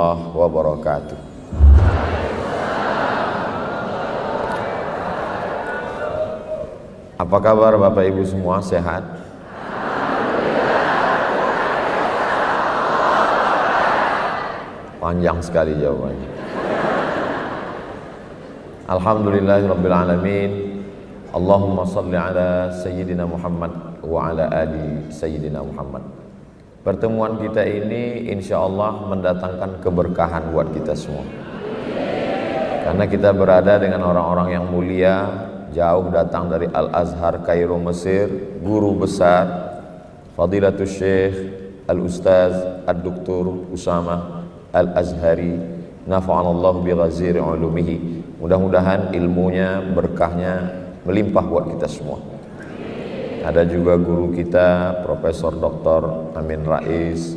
warahmatullahi wabarakatuh. Apa kabar Bapak Ibu semua, sehat? Panjang sekali jawabannya. Alhamdulillahirabbil alamin. Allahumma salli ala sayyidina Muhammad wa ala ali sayyidina Muhammad. Pertemuan kita ini insyaallah mendatangkan keberkahan buat kita semua. Karena kita berada dengan orang-orang yang mulia, jauh datang dari Al-Azhar Kairo Mesir, guru besar Fadilatul Syekh Al-Ustaz Ad-Doktor Usama Al-Azhari, nafa'anallahu bi ghaziri ulumihi. Mudah-mudahan ilmunya, berkahnya melimpah buat kita semua. Ada juga guru kita Profesor Dr. Amin Rais,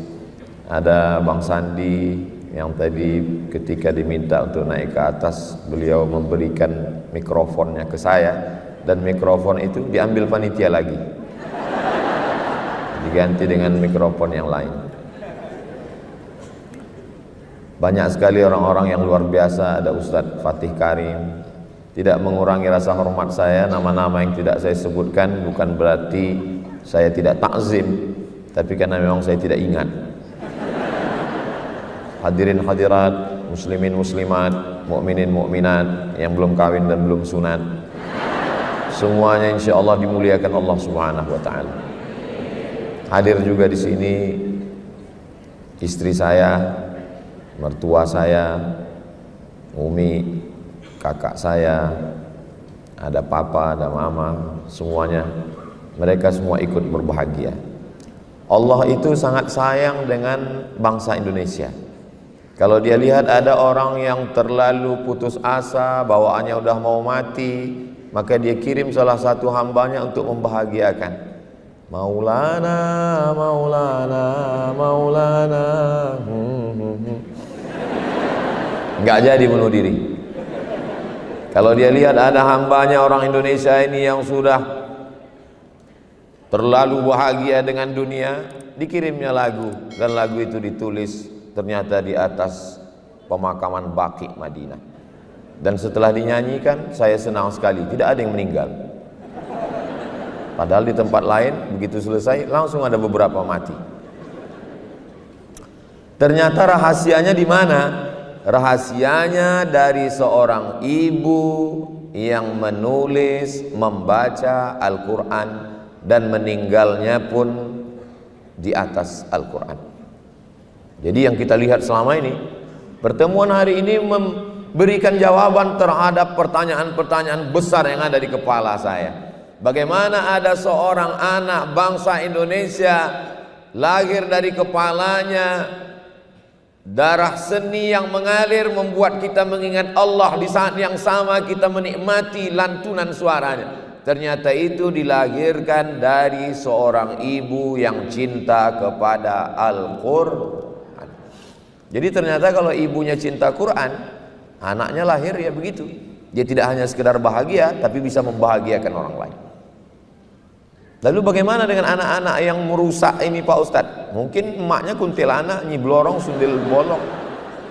ada Bang Sandi yang tadi ketika diminta untuk naik ke atas, beliau memberikan mikrofonnya ke saya, dan mikrofon itu diambil panitia lagi, diganti dengan mikrofon yang lain. Banyak sekali orang-orang yang luar biasa. Ada Ustadz Fatih Karim. Tidak mengurangi rasa hormat saya, nama-nama yang tidak saya sebutkan bukan berarti saya tidak takzim, tapi karena memang saya tidak ingat. Hadirin hadirat, muslimin muslimat, mukminin mukminat yang belum kawin dan belum sunat, semuanya insya Allah dimuliakan Allah Subhanahu wa taala. Hadir juga di sini istri saya, mertua saya, Umi, kakak saya, ada papa, ada mama, semuanya mereka semua ikut berbahagia. Allah itu sangat sayang dengan bangsa Indonesia. Kalau dia lihat ada orang yang terlalu putus asa, bawaannya udah mau mati, maka dia kirim salah satu hambanya untuk membahagiakan. Maulana, Maulana, Maulana. Nggak jadi bunuh diri. Kalau dia lihat ada hambanya orang Indonesia ini yang sudah terlalu bahagia dengan dunia, dikirimnya lagu, dan lagu itu ditulis ternyata di atas pemakaman Baqi Madinah. Dan setelah dinyanyikan, saya senang sekali, tidak ada yang meninggal. Padahal di tempat lain begitu selesai langsung ada beberapa mati. Ternyata rahasianya di mana? Rahasianya dari seorang ibu yang menulis, membaca Al-Quran, dan meninggalnya pun di atas Al-Quran. Jadi yang kita lihat selama ini, pertemuan hari ini memberikan jawaban terhadap pertanyaan-pertanyaan besar yang ada di kepala saya. Bagaimana ada seorang anak bangsa Indonesia lahir dari kepalanya darah seni yang mengalir membuat kita mengingat Allah, di saat yang sama kita menikmati lantunan suaranya. Ternyata itu dilahirkan dari seorang ibu yang cinta kepada Al-Quran. Jadi ternyata kalau ibunya cinta Quran, anaknya lahir ya begitu. Dia tidak hanya sekedar bahagia, tapi bisa membahagiakan orang lain. Lalu bagaimana dengan anak-anak yang merusak ini Pak Ustadz? Mungkin emaknya kuntilanak, nyi blorong, sundel bolong,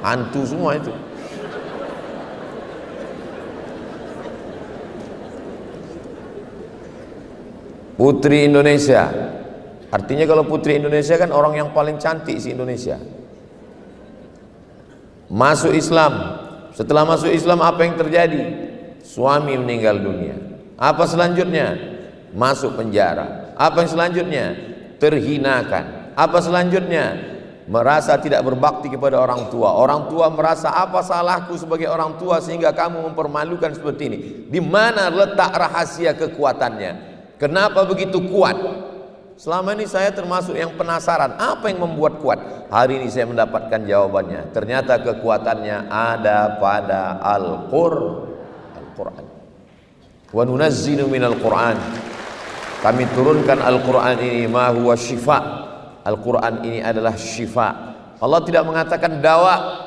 hantu semua itu. Putri Indonesia, artinya kalau putri Indonesia kan orang yang paling cantik si Indonesia. Masuk Islam, setelah masuk Islam apa yang terjadi? Suami meninggal dunia. Apa selanjutnya? Masuk penjara. Apa yang selanjutnya? Terhinakan. Apa selanjutnya? Merasa tidak berbakti kepada orang tua. Orang tua merasa, apa salahku sebagai orang tua sehingga kamu mempermalukan seperti ini? Di mana letak rahasia kekuatannya? Kenapa begitu kuat? Selama ini saya termasuk yang penasaran, apa yang membuat kuat? Hari ini saya mendapatkan jawabannya. Ternyata kekuatannya ada pada Al-Quran. Wa nunazzilu minal Quran. Kami turunkan Al-Quran ini ma huwa syifa. Al-Quran ini adalah syifa. Allah tidak mengatakan dawa.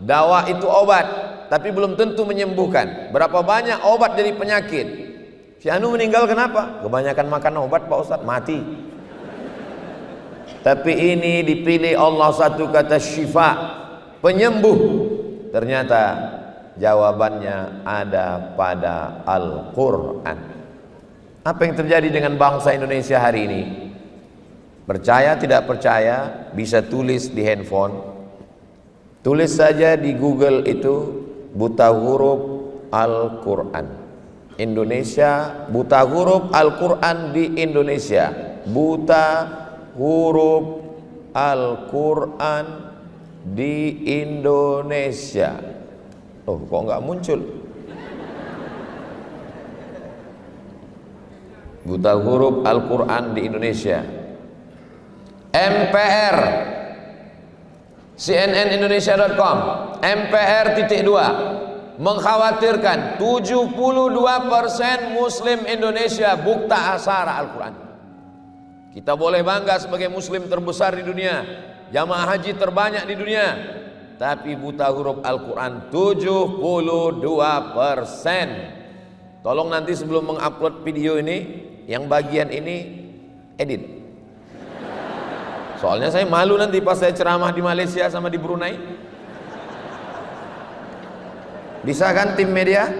Dawa itu obat, tapi belum tentu menyembuhkan. Berapa banyak obat dari penyakit? Si Anu meninggal kenapa? Kebanyakan makan obat Pak Ustadz, mati. Tapi ini dipilih Allah satu kata syifa. penyembuh? Ternyata jawabannya ada pada Al-Quran. Apa yang terjadi dengan bangsa Indonesia hari ini? Percaya tidak percaya, bisa tulis di handphone. Tulis saja di Google itu buta huruf Al-Quran Indonesia, buta huruf Al-Quran di Indonesia, buta huruf Al-Quran di Indonesia. Oh, kok nggak muncul? Buta huruf Al-Quran di Indonesia. MPR, cnnindonesia.com, MPR.2 mengkhawatirkan 72% Muslim Indonesia buta aksara Al-Quran. Kita boleh bangga sebagai Muslim terbesar di dunia, jamaah haji terbanyak di dunia, tapi buta huruf Al-Quran 72%. Tolong nanti sebelum mengupload video ini, yang bagian ini edit. Soalnya saya malu nanti pas saya ceramah di Malaysia sama di Brunei. Bisa kan tim media?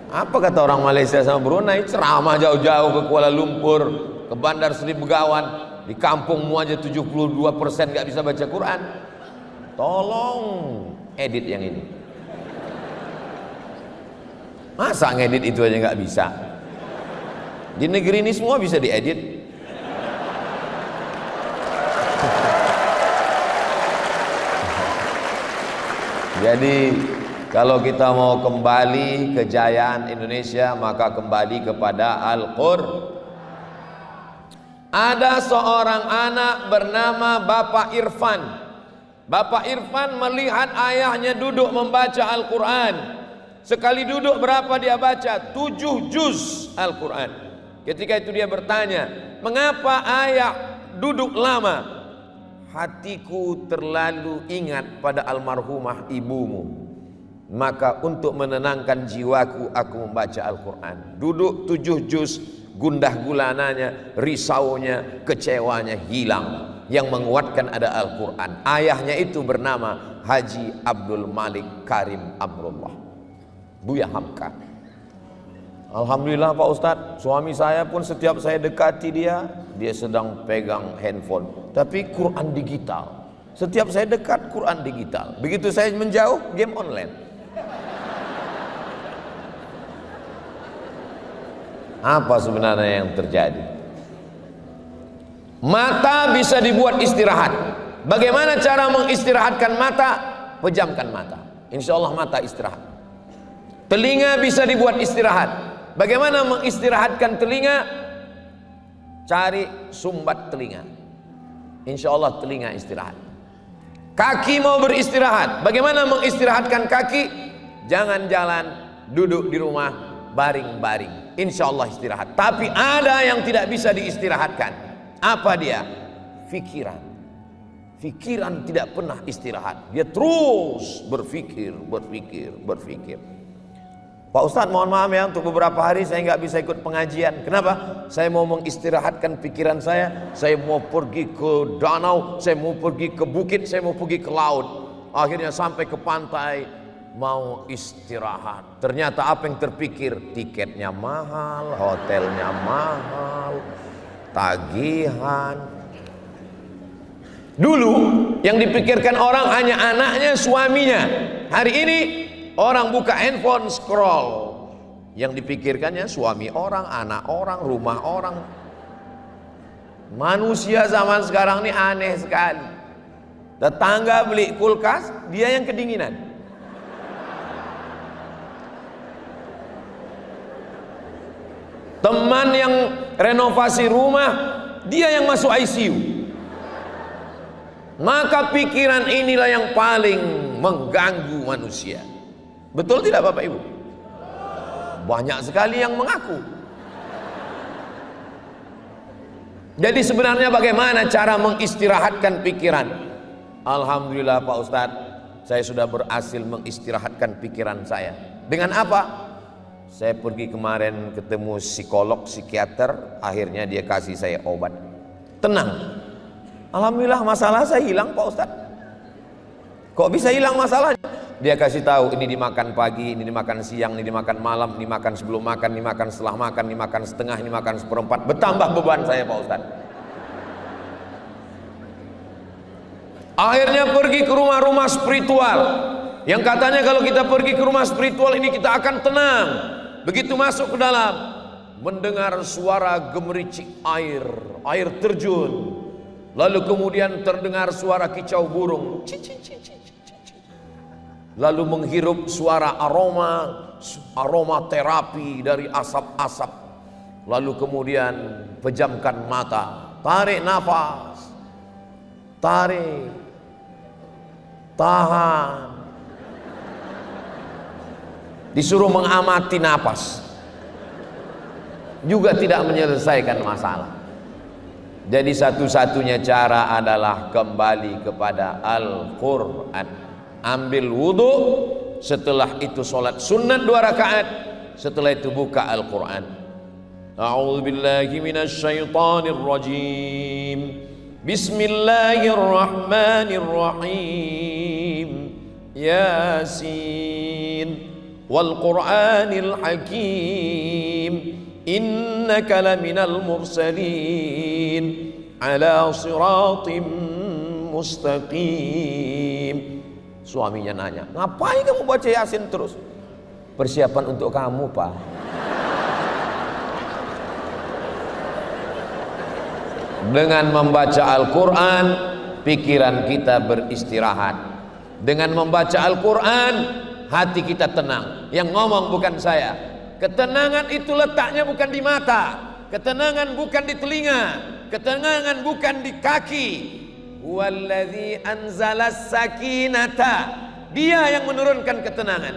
Apa kata orang Malaysia sama Brunei? Ceramah jauh-jauh ke Kuala Lumpur, ke Bandar Seri Begawan, di kampungmu aja 72% gak bisa baca Quran. Tolong edit yang ini. Masa ngedit itu aja nggak bisa? Di negeri ini semua bisa diedit. Jadi kalau kita mau kembali kejayaan Indonesia, maka kembali kepada Al-Qur'an. Ada seorang anak bernama Bapak Irfan. Bapak Irfan melihat ayahnya duduk membaca Al-Quran. Sekali duduk berapa dia baca? 7 juz Al-Quran. Ketika itu dia bertanya, mengapa ayah duduk lama? Hatiku terlalu ingat pada almarhumah ibumu. Maka untuk menenangkan jiwaku, aku membaca Al-Quran. Duduk 7 juz, gundah gulananya, risaunya, kecewanya hilang. Yang menguatkan ada Al-Quran. Ayahnya itu bernama Haji Abdul Malik Karim Amrullah, Buya Hamka. Alhamdulillah Pak Ustadz, suami saya pun setiap saya dekati dia sedang pegang handphone, tapi Quran digital. Setiap saya dekat, Quran digital. Begitu saya menjauh, game online. Apa sebenarnya yang terjadi? Mata bisa dibuat istirahat. Bagaimana cara mengistirahatkan mata? Pejamkan mata, insya Allah mata istirahat. Telinga bisa dibuat istirahat. Bagaimana mengistirahatkan telinga? Cari sumbat telinga, insya Allah telinga istirahat. Kaki mau beristirahat. Bagaimana mengistirahatkan kaki? Jangan jalan, duduk di rumah, baring-baring, insya Allah istirahat. Tapi ada yang tidak bisa diistirahatkan. Apa dia? Fikiran. Fikiran tidak pernah istirahat. Dia terus berpikir. Pak Ustadz, mohon maaf ya, untuk beberapa hari saya nggak bisa ikut pengajian. Kenapa? Saya mau mengistirahatkan pikiran saya. Saya mau pergi ke danau, saya mau pergi ke bukit, saya mau pergi ke laut. Akhirnya sampai ke pantai, mau istirahat. Ternyata apa yang terpikir? Tiketnya mahal, hotelnya mahal, tagihan. Dulu yang dipikirkan orang hanya anaknya, suaminya. Hari ini orang buka handphone, scroll. Yang dipikirkannya suami orang, anak orang, rumah orang. Manusia zaman sekarang ini aneh sekali. Tetangga beli kulkas, dia yang kedinginan. Teman yang renovasi rumah, dia yang masuk ICU. Maka pikiran inilah yang paling mengganggu manusia. Betul tidak Bapak Ibu? Banyak sekali yang mengaku. Jadi sebenarnya bagaimana cara mengistirahatkan pikiran? Alhamdulillah Pak Ustadz, saya sudah berhasil mengistirahatkan pikiran saya. Dengan apa? Saya pergi kemarin ketemu psikolog, psikiater. Akhirnya dia kasih saya obat. Tenang. Alhamdulillah masalah saya hilang Pak Ustaz. Kok bisa hilang masalahnya? Dia kasih tahu, ini dimakan pagi, ini dimakan siang, ini dimakan malam, ini makan sebelum makan, ini makan setelah makan, ini makan setengah, ini makan seperempat. Bertambah beban saya Pak Ustaz. Akhirnya pergi ke rumah-rumah spiritual, yang katanya kalau kita pergi ke rumah spiritual ini kita akan tenang. Begitu masuk ke dalam, mendengar suara gemericik air terjun. Lalu kemudian terdengar suara kicau burung, lalu menghirup suara aroma terapi dari asap-asap. Lalu kemudian pejamkan mata, tarik nafas, tarik, tahan, disuruh mengamati nafas, juga tidak menyelesaikan masalah. Jadi satu-satunya cara adalah kembali kepada Al-Quran. Ambil wudhu, setelah itu sholat sunat 2 rakaat, setelah itu buka Al-Quran. A'udzubillahi minasyaitonir rajim. Bismillahirrahmanirrahim. Yasin wal Qur'anil hakim. Innaka laminal mursalin ala siratim mustaqim. Suaminya nanya, ngapain kamu baca Yasin terus? Persiapan untuk kamu, Pak. Dengan membaca Al-Quran, pikiran kita beristirahat. Dengan membaca Al-Quran, hati kita tenang. Yang ngomong bukan saya. Ketenangan itu letaknya bukan di mata, ketenangan bukan di telinga, ketenangan bukan di kaki. Huwallazi anzalas sakinata, dia yang menurunkan ketenangan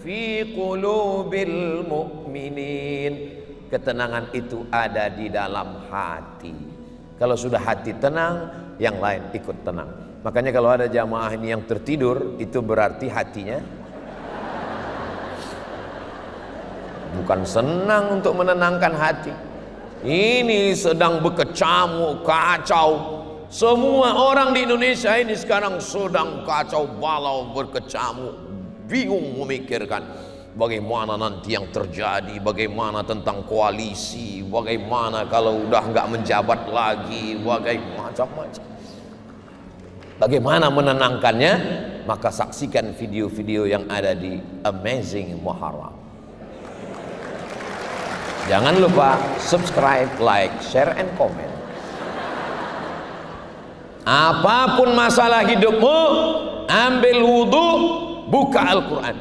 fi qulubil mu'minin. Ketenangan itu ada di dalam hati. Kalau sudah hati tenang, yang lain ikut tenang. Makanya kalau ada jamaah ini yang tertidur, itu berarti hatinya bukan senang untuk menenangkan hati. Ini sedang berkecamuk, kacau. Semua orang di Indonesia ini sekarang sedang kacau balau, berkecamuk, bingung memikirkan bagaimana nanti yang terjadi, bagaimana tentang koalisi, bagaimana kalau udah nggak menjabat lagi, macam-macam. Bagaimana menenangkannya? Maka saksikan video-video yang ada di Amazing Muharram. Jangan lupa subscribe, like, share, and comment. Apapun masalah hidupmu, ambil wudhu, buka Al-Quran.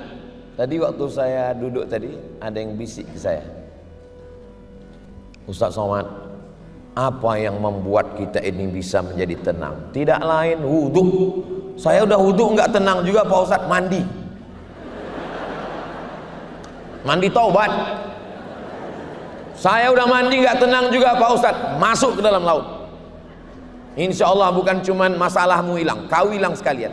Tadi waktu saya duduk tadi, ada yang bisik ke saya, Ustaz Somad, apa yang membuat kita ini bisa menjadi tenang? Tidak lain wudhu. Saya udah wudhu nggak tenang juga Pak Ustaz, mandi taubat. Saya udah mandi nggak tenang juga Pak Ustadz, masuk ke dalam laut. Insya Allah bukan cuman masalahmu hilang, kau hilang sekalian.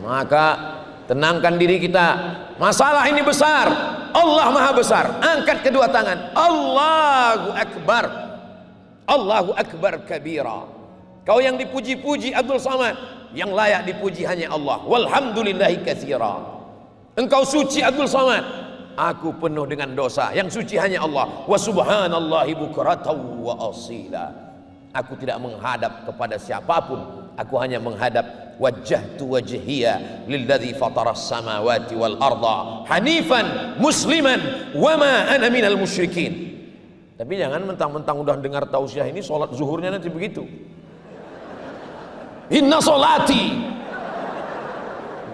Maka tenangkan diri kita. Masalah ini besar, Allah Maha Besar. Angkat kedua tangan, Allahu Akbar, Allahu Akbar kabira. Kau yang dipuji-puji Abdul Samad, yang layak dipuji hanya Allah. Walhamdulillahi katsira. Engkau suci Abdul Samad, aku penuh dengan dosa, yang suci hanya Allah. Wa subhanallahi bukratan wa asila. Aku tidak menghadap kepada siapapun, aku hanya menghadap wajjahtu wajhiya lilladzi fataras samawati wal arda hanifan musliman wa ma ana minal musyrikin. Tapi jangan mentang-mentang udah dengar tausiah ini sholat zuhurnya nanti begitu. Inna sholati.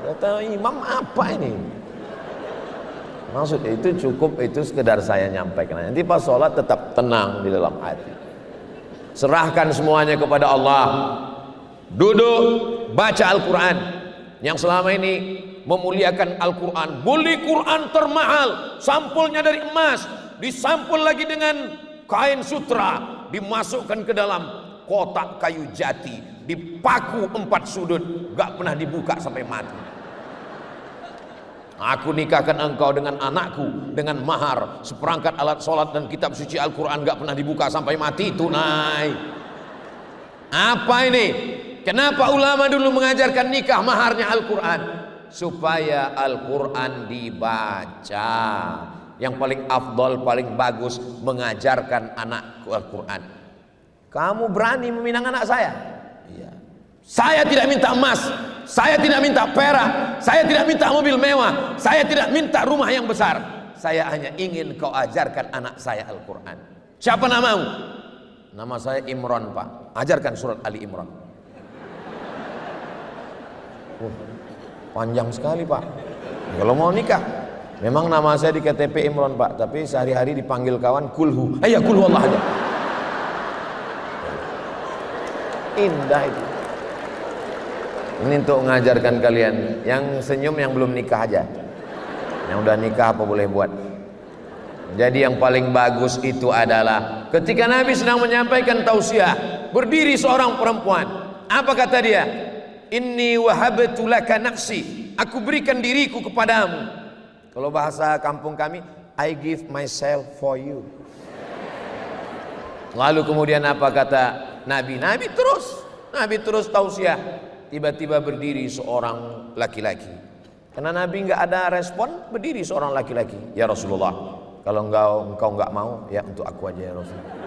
Kata imam apa ini? Maksudnya itu cukup, itu sekedar saya nyampaikan. Nanti pas sholat tetap tenang di dalam hati. Serahkan semuanya kepada Allah. Duduk, baca Al-Quran. Yang selama ini memuliakan Al-Quran, beli Quran termahal, sampulnya dari emas, disampul lagi dengan kain sutra, dimasukkan ke dalam kotak kayu jati, dipaku 4 sudut, gak pernah dibuka sampai mati. Aku nikahkan engkau dengan anakku dengan mahar seperangkat alat sholat dan kitab suci Al-Quran, gak pernah dibuka sampai mati, tunai. Apa ini? Kenapa ulama dulu mengajarkan nikah maharnya Al-Quran? Supaya Al-Quran dibaca. Yang paling afdol, paling bagus mengajarkan anak Al-Quran. Kamu berani meminang anak saya? Iya. Saya tidak minta emas, saya tidak minta perak, saya tidak minta mobil mewah, saya tidak minta rumah yang besar. Saya hanya ingin kau ajarkan anak saya Al-Quran. Siapa namamu? Nama saya Imran, Pak. Ajarkan surat Ali Imran. Panjang sekali, Pak. Kalau mau nikah, memang nama saya di KTP Imran, Pak, tapi sehari-hari dipanggil kawan kulhu. Ayo kulhu Allah aja. Indah itu. Ini untuk mengajarkan kalian. Yang senyum yang belum nikah aja. Yang udah nikah apa boleh buat. Jadi yang paling bagus itu adalah ketika Nabi sedang menyampaikan tausiah, berdiri seorang perempuan. Apa kata dia? Inni wahabtu laka nafsi. Aku berikan diriku kepadamu. Kalau bahasa kampung kami, I give myself for you. Lalu kemudian apa kata Nabi? Nabi terus tausiah. Tiba-tiba berdiri seorang laki-laki. Karena Nabi nggak ada respon, berdiri seorang laki-laki. Ya Rasulullah, kalau engkau nggak mau, ya untuk aku aja ya Rasulullah.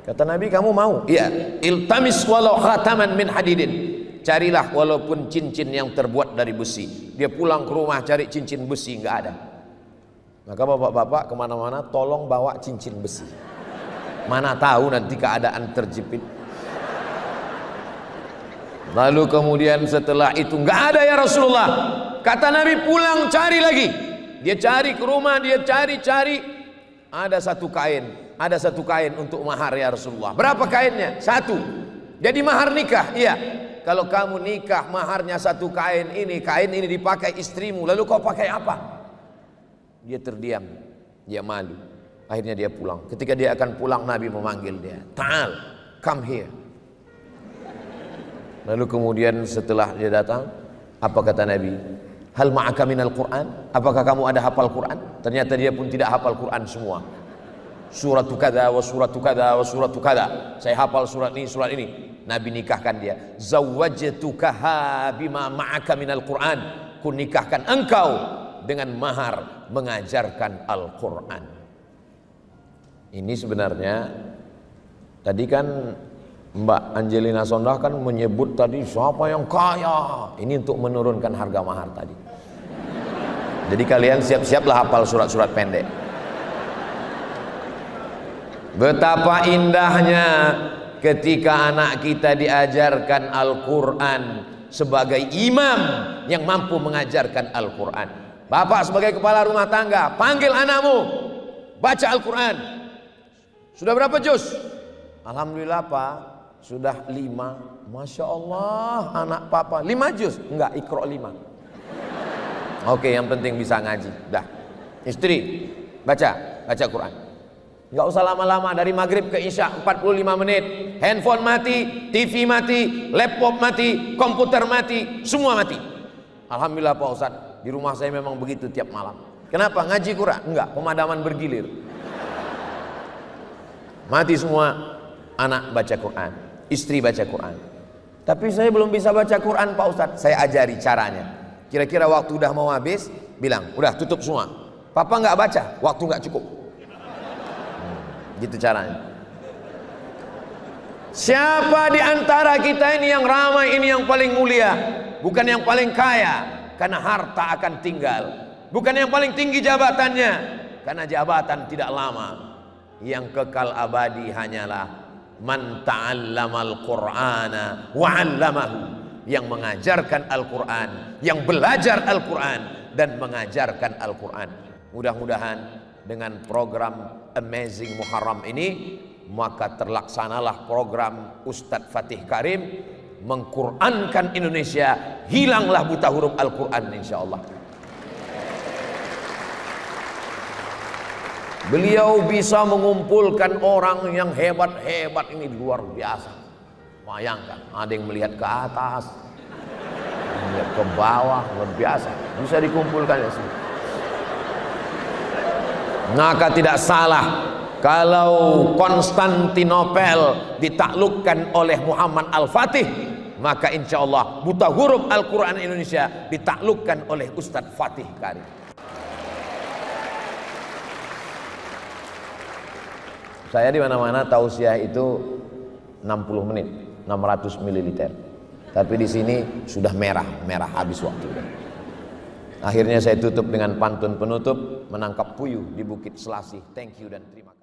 Kata Nabi, kamu mau? Iya. Iltamis walau khataman min hadidin. Carilah walaupun cincin yang terbuat dari besi. Dia pulang ke rumah cari cincin besi, nggak ada. Maka bapak-bapak kemana-mana tolong bawa cincin besi. Mana tahu nanti keadaan terjepit. Lalu kemudian setelah itu nggak ada ya Rasulullah. Kata Nabi, pulang cari lagi. Dia cari ke rumah, dia cari. Ada satu kain untuk mahar ya Rasulullah. Berapa kainnya? 1. Jadi mahar nikah. Iya. Kalau kamu nikah maharnya 1 kain ini dipakai istrimu, lalu kau pakai apa? Dia terdiam, dia malu. Akhirnya dia pulang. Ketika dia akan pulang, Nabi memanggil dia. Ta'al, come here. Lalu kemudian setelah dia datang, apa kata Nabi? Hal ma'aka minal Qur'an? Apakah kamu ada hafal Quran? Ternyata dia pun tidak hafal Quran semua. Suratu kada wa suratu kada wa suratu kada. Saya hafal surat ini. Nabi nikahkan dia. Zawwajtukaha bima ma'aka minal Qur'an. Ku nikahkan engkau dengan mahar mengajarkan Al-Quran. Ini sebenarnya tadi kan Mbak Angelina Sondah kan menyebut tadi siapa yang kaya. Ini untuk menurunkan harga mahar tadi. Jadi kalian siap-siaplah hafal surat-surat pendek. Betapa indahnya ketika anak kita diajarkan Al-Quran sebagai imam yang mampu mengajarkan Al-Quran. Bapak sebagai kepala rumah tangga, panggil anakmu baca Al-Quran. Sudah berapa juz? Alhamdulillah Pak, sudah 5. Masya Allah, anak papa 5 juz? Enggak, Iqra 5. Oke, yang penting bisa ngaji. Dah. Istri, baca Quran. Enggak usah lama-lama, dari maghrib ke isya 45 menit. Handphone mati, TV mati, laptop mati, komputer mati, semua mati. Alhamdulillah Pak Ustadz, di rumah saya memang begitu tiap malam. Kenapa? Ngaji Quran? Enggak, pemadaman bergilir. Mati semua. Anak baca Quran, istri baca Quran. Tapi saya belum bisa baca Quran Pak Ustadz. Saya ajari caranya. Kira-kira waktu udah mau habis, bilang, udah tutup semua. Papa nggak baca, waktu nggak cukup. Gitu caranya. Siapa di antara kita ini yang ramai, ini yang paling mulia, bukan yang paling kaya, karena harta akan tinggal. Bukan yang paling tinggi jabatannya, karena jabatan tidak lama. Yang kekal abadi hanyalah man ta'allamal Qur'ana wa 'allamahu, yang mengajarkan Al-Qur'an, yang belajar Al-Qur'an dan mengajarkan Al-Qur'an. Mudah-mudahan dengan program Amazing Muharram ini, maka terlaksanalah program Ustadz Fatih Karim mengqurankan Indonesia, hilanglah buta huruf Al-Qur'an insyaallah. Beliau bisa mengumpulkan orang yang hebat-hebat ini, luar biasa. Bayangkan, ada yang melihat ke atas, ke bawah, luar biasa. Bisa dikumpulkan ya semua. Maka tidak salah kalau Konstantinopel ditaklukkan oleh Muhammad Al-Fatih, maka insya Allah buta huruf Al-Quran Indonesia ditaklukkan oleh Ustadz Fatih Karim. Saya di mana-mana tausiah itu 60 menit, 600 ml. Tapi di sini sudah merah habis waktu. Akhirnya saya tutup dengan pantun penutup, menangkap puyuh di Bukit Selasih. Thank you dan terima kasih.